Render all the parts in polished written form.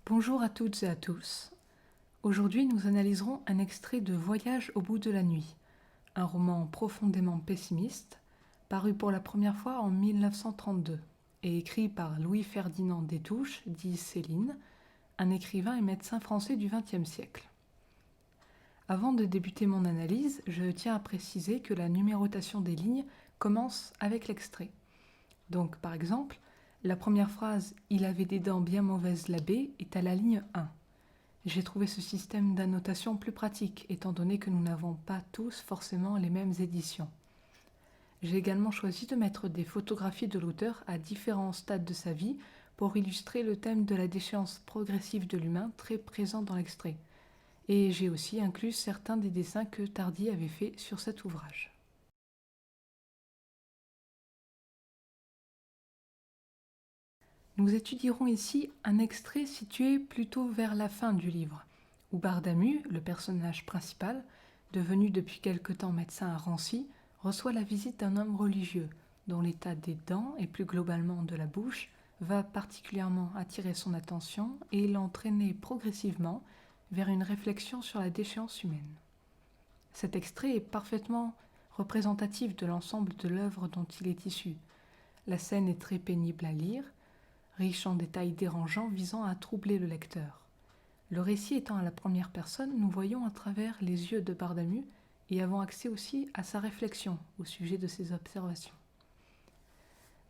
Bonjour à toutes et à tous. Aujourd'hui, nous analyserons un extrait de Voyage au bout de la nuit, un roman profondément pessimiste, paru pour la première fois en 1932 et écrit par Louis-Ferdinand Destouches, dit Céline, un écrivain et médecin français du XXe siècle. Avant de débuter mon analyse, je tiens à préciser que la numérotation des lignes commence avec l'extrait. Donc, par exemple, la première phrase « Il avait des dents bien mauvaises l'abbé » est à la ligne 1. J'ai trouvé ce système d'annotation plus pratique, étant donné que nous n'avons pas tous forcément les mêmes éditions. J'ai également choisi de mettre des photographies de l'auteur à différents stades de sa vie pour illustrer le thème de la déchéance progressive de l'humain très présent dans l'extrait. Et j'ai aussi inclus certains des dessins que Tardy avait faits sur cet ouvrage. Nous étudierons ici un extrait situé plutôt vers la fin du livre, où Bardamu, le personnage principal, devenu depuis quelque temps médecin à Rancy, reçoit la visite d'un homme religieux, dont l'état des dents et plus globalement de la bouche va particulièrement attirer son attention et l'entraîner progressivement vers une réflexion sur la déchéance humaine. Cet extrait est parfaitement représentatif de l'ensemble de l'œuvre dont il est issu. La scène est très pénible à lire, riche en détails dérangeants visant à troubler le lecteur. Le récit étant à la première personne, nous voyons à travers les yeux de Bardamu et avons accès aussi à sa réflexion au sujet de ses observations.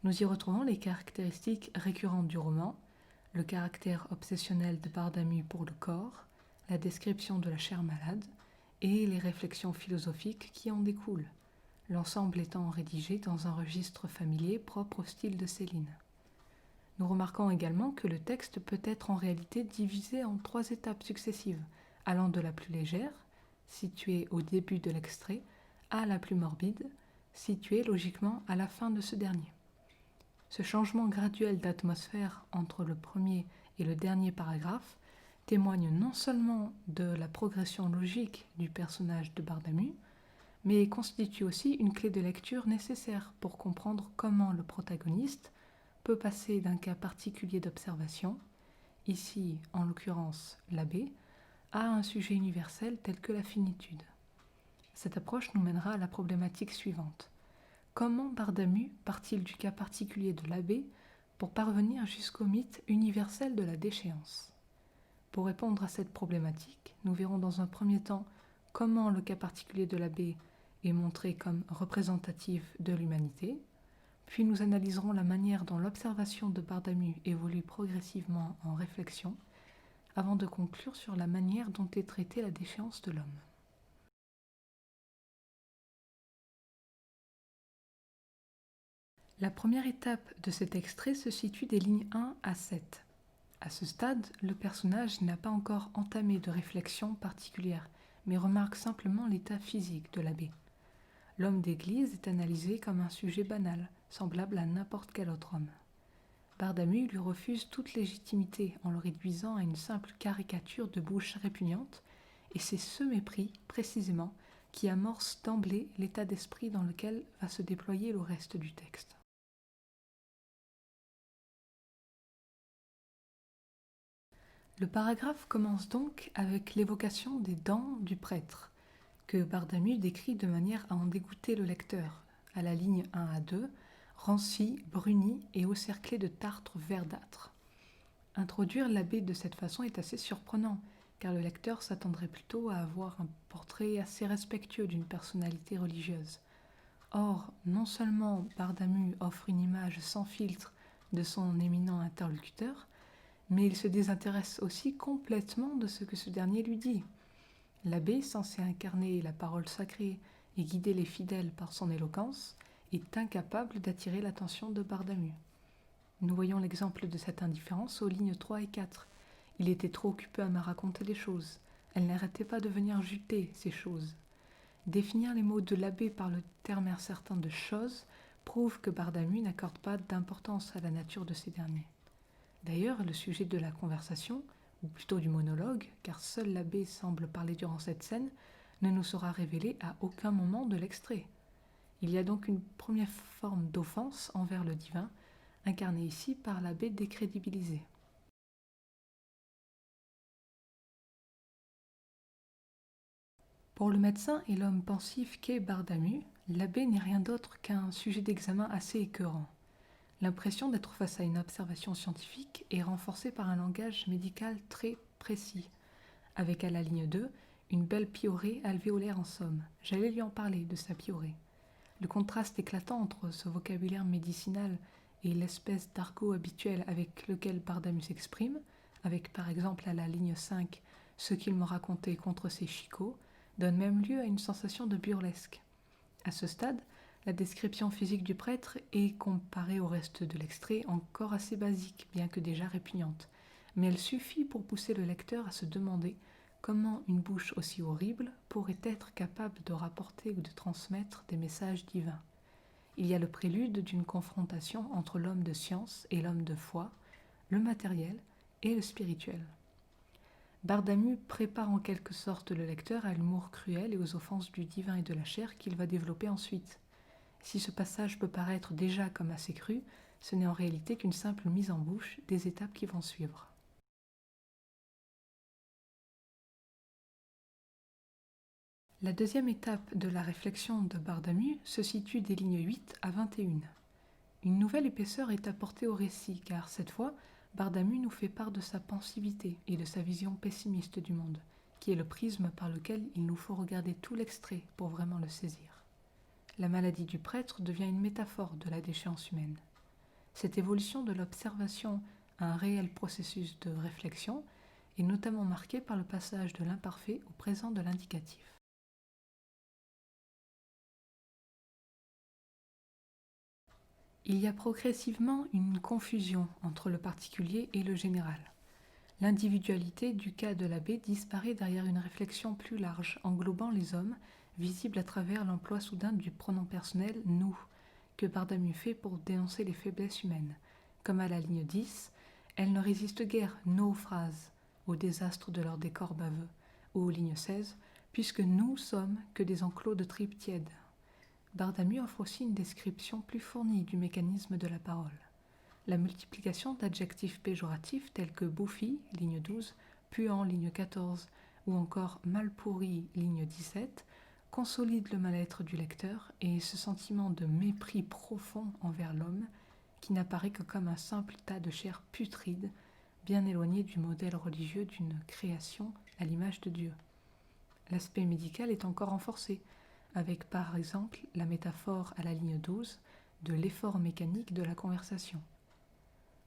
Nous y retrouvons les caractéristiques récurrentes du roman, le caractère obsessionnel de Bardamu pour le corps, la description de la chair malade et les réflexions philosophiques qui en découlent, l'ensemble étant rédigé dans un registre familier propre au style de Céline. Nous remarquons également que le texte peut être en réalité divisé en 3 étapes successives, allant de la plus légère, située au début de l'extrait, à la plus morbide, située logiquement à la fin de ce dernier. Ce changement graduel d'atmosphère entre le premier et le dernier paragraphe témoigne non seulement de la progression logique du personnage de Bardamu, mais constitue aussi une clé de lecture nécessaire pour comprendre comment le protagoniste peut passer d'un cas particulier d'observation, ici en l'occurrence l'abbé, à un sujet universel tel que la finitude. Cette approche nous mènera à la problématique suivante. Comment Bardamu part-il du cas particulier de l'abbé pour parvenir jusqu'au mythe universel de la déchéance? Pour répondre à cette problématique, nous verrons dans un premier temps comment le cas particulier de l'abbé est montré comme représentatif de l'humanité, puis nous analyserons la manière dont l'observation de Bardamu évolue progressivement en réflexion, avant de conclure sur la manière dont est traitée la déchéance de l'homme. La première étape de cet extrait se situe des lignes 1 à 7. À ce stade, le personnage n'a pas encore entamé de réflexion particulière, mais remarque simplement l'état physique de l'abbé. L'homme d'église est analysé comme un sujet banal, semblable à n'importe quel autre homme. Bardamu lui refuse toute légitimité en le réduisant à une simple caricature de bouche répugnante, et c'est ce mépris, précisément, qui amorce d'emblée l'état d'esprit dans lequel va se déployer le reste du texte. Le paragraphe commence donc avec l'évocation des dents du prêtre, que Bardamu décrit de manière à en dégoûter le lecteur, à la ligne 1 à 2, ranci, bruni et encerclé de tartre verdâtre. Introduire l'abbé de cette façon est assez surprenant, car le lecteur s'attendrait plutôt à avoir un portrait assez respectueux d'une personnalité religieuse. Or, non seulement Bardamu offre une image sans filtre de son éminent interlocuteur, mais il se désintéresse aussi complètement de ce que ce dernier lui dit. L'abbé, censé incarner la parole sacrée et guider les fidèles par son éloquence, est incapable d'attirer l'attention de Bardamu. Nous voyons l'exemple de cette indifférence aux lignes 3 et 4. Il était trop occupé à me raconter des choses. Elles n'arrêtaient pas de venir juter, ces choses. Définir les mots de l'abbé par le terme incertain de choses prouve que Bardamu n'accorde pas d'importance à la nature de ces derniers. D'ailleurs, le sujet de la conversation, ou plutôt du monologue, car seul l'abbé semble parler durant cette scène, ne nous sera révélé à aucun moment de l'extrait. Il y a donc une première forme d'offense envers le divin, incarnée ici par l'abbé décrédibilisé. Pour le médecin et l'homme pensif qu'est Bardamu, l'abbé n'est rien d'autre qu'un sujet d'examen assez écœurant. L'impression d'être face à une observation scientifique est renforcée par un langage médical très précis, avec à la ligne 2 une belle piorée alvéolaire en somme. J'allais lui en parler de sa piorée. Le contraste éclatant entre ce vocabulaire médicinal et l'espèce d'argot habituel avec lequel Bardamu s'exprime, avec par exemple à la ligne 5 ce qu'il me racontait contre ses chicots, donne même lieu à une sensation de burlesque. À ce stade, la description physique du prêtre est, comparée au reste de l'extrait, encore assez basique, bien que déjà répugnante. Mais elle suffit pour pousser le lecteur à se demander comment une bouche aussi horrible pourrait être capable de rapporter ou de transmettre des messages divins. Il y a le prélude d'une confrontation entre l'homme de science et l'homme de foi, le matériel et le spirituel. Bardamu prépare en quelque sorte le lecteur à l'humour cruel et aux offenses du divin et de la chair qu'il va développer ensuite. Si ce passage peut paraître déjà comme assez cru, ce n'est en réalité qu'une simple mise en bouche des étapes qui vont suivre. La deuxième étape de la réflexion de Bardamu se situe des lignes 8 à 21. Une nouvelle épaisseur est apportée au récit, car cette fois, Bardamu nous fait part de sa pensivité et de sa vision pessimiste du monde, qui est le prisme par lequel il nous faut regarder tout l'extrait pour vraiment le saisir. La maladie du prêtre devient une métaphore de la déchéance humaine. Cette évolution de l'observation à un réel processus de réflexion est notamment marquée par le passage de l'imparfait au présent de l'indicatif. Il y a progressivement une confusion entre le particulier et le général. L'individualité du cas de l'abbé disparaît derrière une réflexion plus large, englobant les hommes, visible à travers l'emploi soudain du pronom personnel « nous », que Bardamu fait pour dénoncer les faiblesses humaines. Comme à la ligne 10, elles ne résistent guère, nos phrases, au désastre de leur décor baveux, ou aux lignes 16, puisque nous sommes que des enclos de tripes tièdes. Bardamu offre aussi une description plus fournie du mécanisme de la parole. La multiplication d'adjectifs péjoratifs tels que bouffi, ligne 12, puant, ligne 14, ou encore mal pourri, ligne 17, consolide le mal-être du lecteur et ce sentiment de mépris profond envers l'homme qui n'apparaît que comme un simple tas de chair putride, bien éloigné du modèle religieux d'une création à l'image de Dieu. L'aspect médical est encore renforcé, avec par exemple la métaphore à la ligne 12 de l'effort mécanique de la conversation.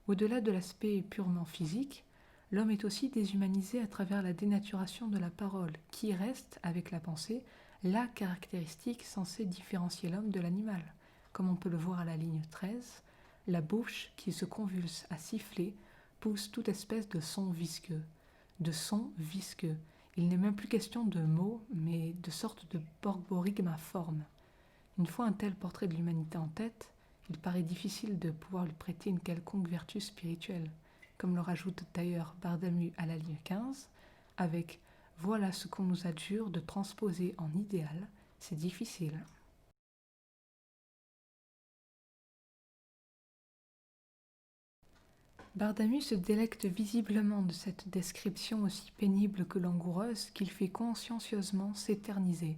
Au-delà de l'aspect purement physique, l'homme est aussi déshumanisé à travers la dénaturation de la parole, qui reste, avec la pensée, la caractéristique censée différencier l'homme de l'animal, comme on peut le voir à la ligne 13, la bouche qui se convulse à siffler pousse toute espèce de son visqueux. De son visqueux. Il n'est même plus question de mots, mais de sortes de borborigmes informes. Une fois un tel portrait de l'humanité en tête, il paraît difficile de pouvoir lui prêter une quelconque vertu spirituelle, comme le rajoute d'ailleurs Bardamu à la ligne 15, avec « Voilà ce qu'on nous adjure de transposer en idéal, c'est difficile ». Bardamu se délecte visiblement de cette description aussi pénible que langoureuse qu'il fait consciencieusement s'éterniser,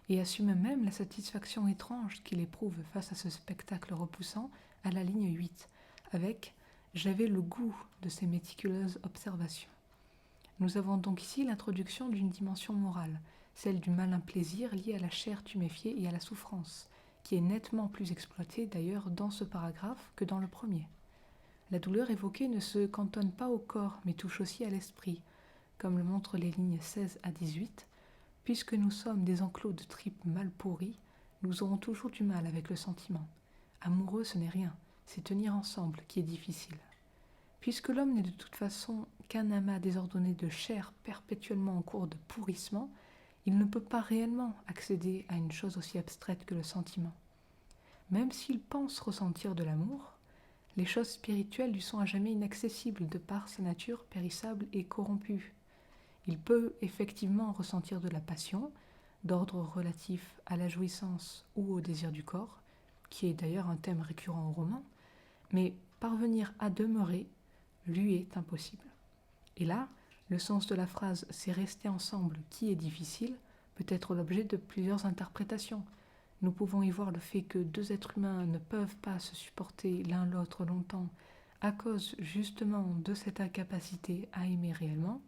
et assume même la satisfaction étrange qu'il éprouve face à ce spectacle repoussant à la ligne 8, avec « J'avais le goût de ces méticuleuses observations ». Nous avons donc ici l'introduction d'une dimension morale, celle du malin plaisir lié à la chair tuméfiée et à la souffrance, qui est nettement plus exploitée d'ailleurs dans ce paragraphe que dans le premier. La douleur évoquée ne se cantonne pas au corps, mais touche aussi à l'esprit, comme le montrent les lignes 16 à 18. Puisque nous sommes des enclos de tripes mal pourries, nous aurons toujours du mal avec le sentiment. Amoureux, ce n'est rien, c'est tenir ensemble qui est difficile. Puisque l'homme n'est de toute façon qu'un amas désordonné de chair perpétuellement en cours de pourrissement, il ne peut pas réellement accéder à une chose aussi abstraite que le sentiment. Même s'il pense ressentir de l'amour, les choses spirituelles lui sont à jamais inaccessibles de par sa nature périssable et corrompue. Il peut effectivement ressentir de la passion, d'ordre relatif à la jouissance ou au désir du corps, qui est d'ailleurs un thème récurrent au roman, mais parvenir à demeurer lui est impossible. Et là, le sens de la phrase « c'est rester ensemble qui est difficile » peut être l'objet de plusieurs interprétations. Nous pouvons y voir le fait que deux êtres humains ne peuvent pas se supporter l'un l'autre longtemps à cause justement de cette incapacité à aimer réellement,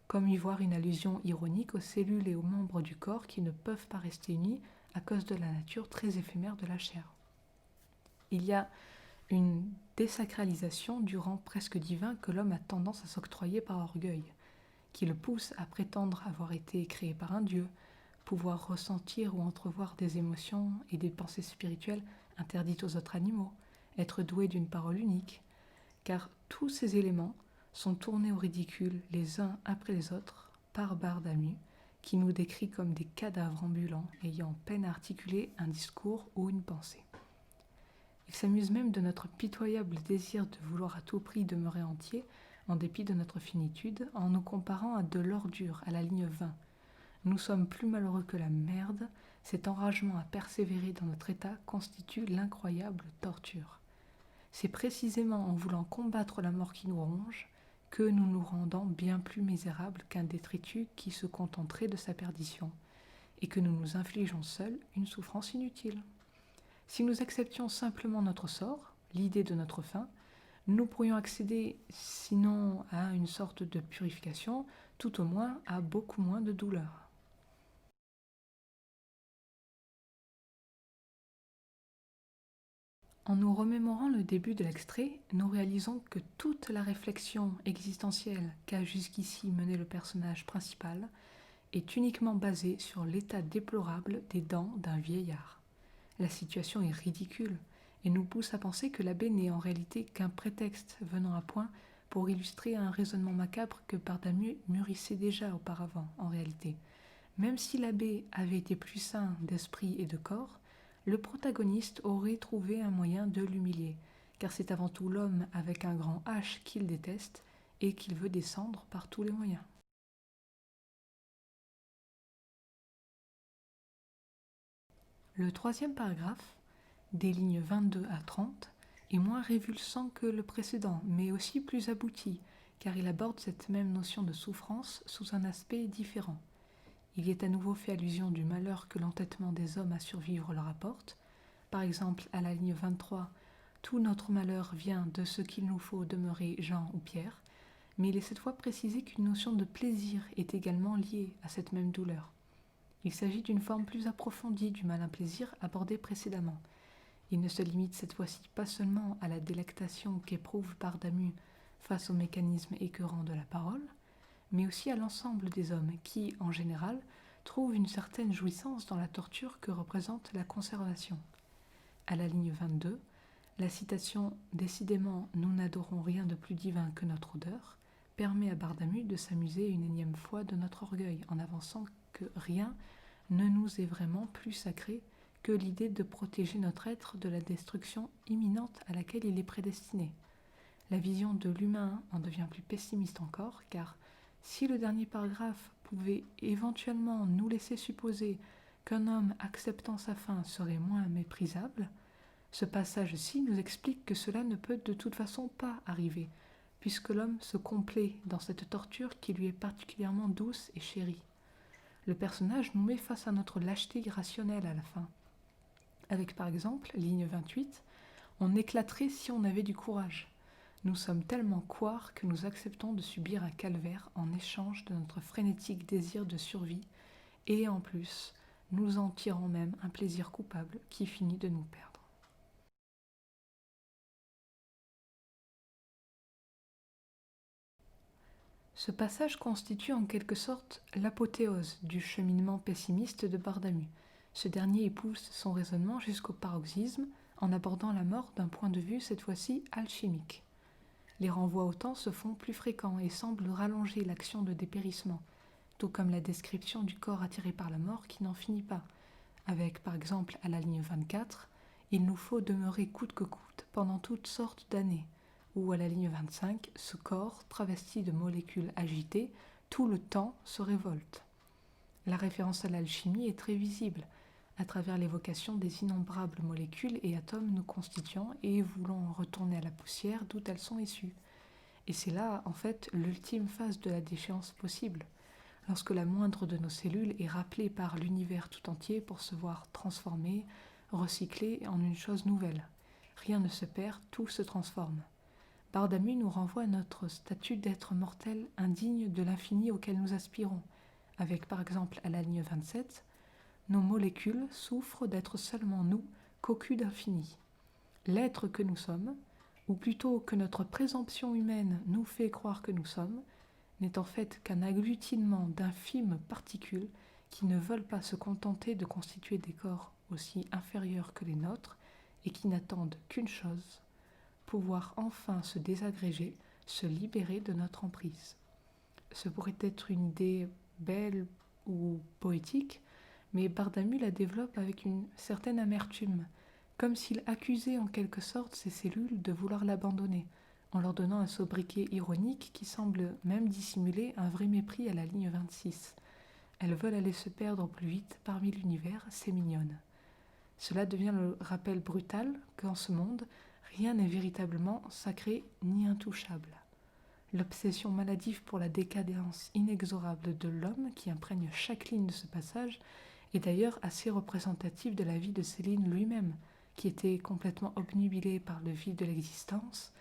comme y voir une allusion ironique aux cellules et aux membres du corps qui ne peuvent pas rester unis à cause de la nature très éphémère de la chair. Il y a une désacralisation du rang presque divin que l'homme a tendance à s'octroyer par orgueil, qui le pousse à prétendre avoir été créé par un dieu, pouvoir ressentir ou entrevoir des émotions et des pensées spirituelles interdites aux autres animaux, être doué d'une parole unique, car tous ces éléments sont tournés au ridicule les uns après les autres par Bardamu, qui nous décrit comme des cadavres ambulants ayant peine à articuler un discours ou une pensée. Il s'amuse même de notre pitoyable désir de vouloir à tout prix demeurer entier, en dépit de notre finitude, en nous comparant à de l'ordure à la ligne 20. Nous sommes plus malheureux que la merde, cet enragement à persévérer dans notre état constitue l'incroyable torture. C'est précisément en voulant combattre la mort qui nous ronge que nous nous rendons bien plus misérables qu'un détritus qui se contenterait de sa perdition, et que nous nous infligeons seuls une souffrance inutile. Si nous acceptions simplement notre sort, l'idée de notre fin, nous pourrions accéder, sinon à une sorte de purification, tout au moins à beaucoup moins de douleur. En nous remémorant le début de l'extrait, nous réalisons que toute la réflexion existentielle qu'a jusqu'ici menée le personnage principal est uniquement basée sur l'état déplorable des dents d'un vieillard. La situation est ridicule et nous pousse à penser que l'abbé n'est en réalité qu'un prétexte venant à point pour illustrer un raisonnement macabre que Bardamu mûrissait déjà auparavant en réalité. Même si l'abbé avait été plus sain d'esprit et de corps, le protagoniste aurait trouvé un moyen de l'humilier, car c'est avant tout l'homme avec un grand H qu'il déteste et qu'il veut descendre par tous les moyens. Le troisième paragraphe, des lignes 22 à 30, est moins révulsant que le précédent, mais aussi plus abouti, car il aborde cette même notion de souffrance sous un aspect différent. Il y est à nouveau fait allusion du malheur que l'entêtement des hommes à survivre leur apporte. Par exemple, à la ligne 23, tout notre malheur vient de ce qu'il nous faut demeurer Jean ou Pierre, mais il est cette fois précisé qu'une notion de plaisir est également liée à cette même douleur. Il s'agit d'une forme plus approfondie du malin plaisir abordé précédemment. Il ne se limite cette fois-ci pas seulement à la délectation qu'éprouve Bardamu face au mécanisme écœurant de la parole, mais aussi à l'ensemble des hommes qui, en général, trouvent une certaine jouissance dans la torture que représente la conservation. À la ligne 22, la citation « Décidément, nous n'adorons rien de plus divin que notre odeur » permet à Bardamu de s'amuser une énième fois de notre orgueil en avançant que rien ne nous est vraiment plus sacré que l'idée de protéger notre être de la destruction imminente à laquelle il est prédestiné. La vision de l'humain en devient plus pessimiste encore, car si le dernier paragraphe pouvait éventuellement nous laisser supposer qu'un homme acceptant sa fin serait moins méprisable, ce passage-ci nous explique que cela ne peut de toute façon pas arriver, puisque l'homme se complaît dans cette torture qui lui est particulièrement douce et chérie. Le personnage nous met face à notre lâcheté irrationnelle à la fin. Avec par exemple, ligne 28, on éclaterait si on avait du courage. Nous sommes tellement couards que nous acceptons de subir un calvaire en échange de notre frénétique désir de survie, et en plus, nous en tirons même un plaisir coupable qui finit de nous perdre. Ce passage constitue en quelque sorte l'apothéose du cheminement pessimiste de Bardamu. Ce dernier épouse son raisonnement jusqu'au paroxysme en abordant la mort d'un point de vue cette fois-ci alchimique. Les renvois au temps se font plus fréquents et semblent rallonger l'action de dépérissement, tout comme la description du corps attiré par la mort qui n'en finit pas, avec par exemple à la ligne 24, il nous faut demeurer coûte que coûte pendant toutes sortes d'années, ou à la ligne 25, ce corps, travesti de molécules agitées, tout le temps se révolte. La référence à l'alchimie est très visible, à travers l'évocation des innombrables molécules et atomes nous constituant et voulant retourner à la poussière d'où elles sont issues. Et c'est là, en fait, l'ultime phase de la déchéance possible. lorsque la moindre de nos cellules est rappelée par l'univers tout entier pour se voir transformée, recyclée en une chose nouvelle. Rien ne se perd, tout se transforme. Bardamu nous renvoie à notre statut d'être mortel indigne de l'infini auquel nous aspirons, avec par exemple à la ligne 27, nos molécules souffrent d'être seulement nous, cocus d'infini. L'être que nous sommes, ou plutôt que notre présomption humaine nous fait croire que nous sommes, n'est en fait qu'un agglutinement d'infimes particules qui ne veulent pas se contenter de constituer des corps aussi inférieurs que les nôtres et qui n'attendent qu'une chose, pouvoir enfin se désagréger, se libérer de notre emprise. Ce pourrait être une idée belle ou poétique, mais Bardamu la développe avec une certaine amertume, comme s'il accusait en quelque sorte ses cellules de vouloir l'abandonner, en leur donnant un sobriquet ironique qui semble même dissimuler un vrai mépris à la ligne 26. Elles veulent aller se perdre plus vite parmi l'univers, c'est mignonne. Cela devient le rappel brutal qu'en ce monde, rien n'est véritablement sacré ni intouchable. L'obsession maladive pour la décadence inexorable de l'homme qui imprègne chaque ligne de ce passage est d'ailleurs assez représentative de la vie de Céline lui-même, qui était complètement obnubilé par le vide de l'existence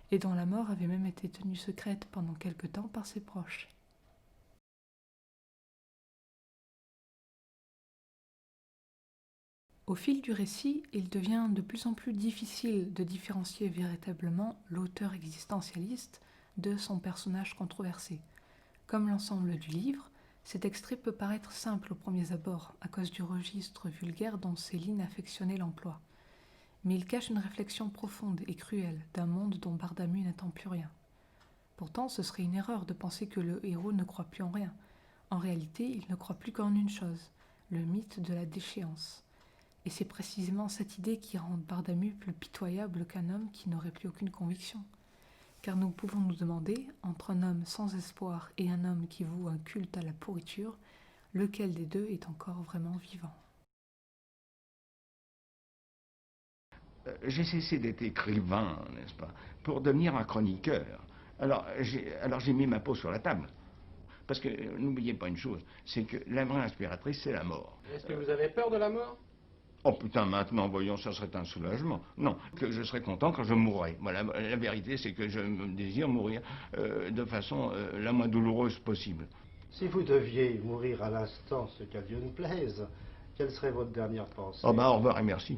et dont la mort avait même été tenue secrète pendant quelque temps par ses proches. Au fil du récit, il devient de plus en plus difficile de différencier véritablement l'auteur existentialiste de son personnage controversé. Comme l'ensemble du livre, cet extrait peut paraître simple aux premiers abords à cause du registre vulgaire dont Céline affectionnait l'emploi. Mais il cache une réflexion profonde et cruelle d'un monde dont Bardamu n'attend plus rien. Pourtant, ce serait une erreur de penser que le héros ne croit plus en rien. En réalité, il ne croit plus qu'en une chose, le mythe de la déchéance. Et c'est précisément cette idée qui rend Bardamu plus pitoyable qu'un homme qui n'aurait plus aucune conviction. Car nous pouvons nous demander, entre un homme sans espoir et un homme qui voue un culte à la pourriture, lequel des deux est encore vraiment vivant. J'ai cessé d'être écrivain, n'est-ce pas, pour devenir un chroniqueur. Alors j'ai mis ma peau sur la table. Parce que n'oubliez pas une chose, c'est que la vraie inspiratrice, c'est la mort. Est-ce que vous avez peur de la mort? Oh putain, maintenant, voyons, ça serait un soulagement. Non, que je serais content quand je mourrai. Voilà, la vérité, c'est que je désire mourir de façon la moins douloureuse possible. Si vous deviez mourir à l'instant, ce qu'à Dieu ne plaise, quelle serait votre dernière pensée? Oh ben, au revoir et merci.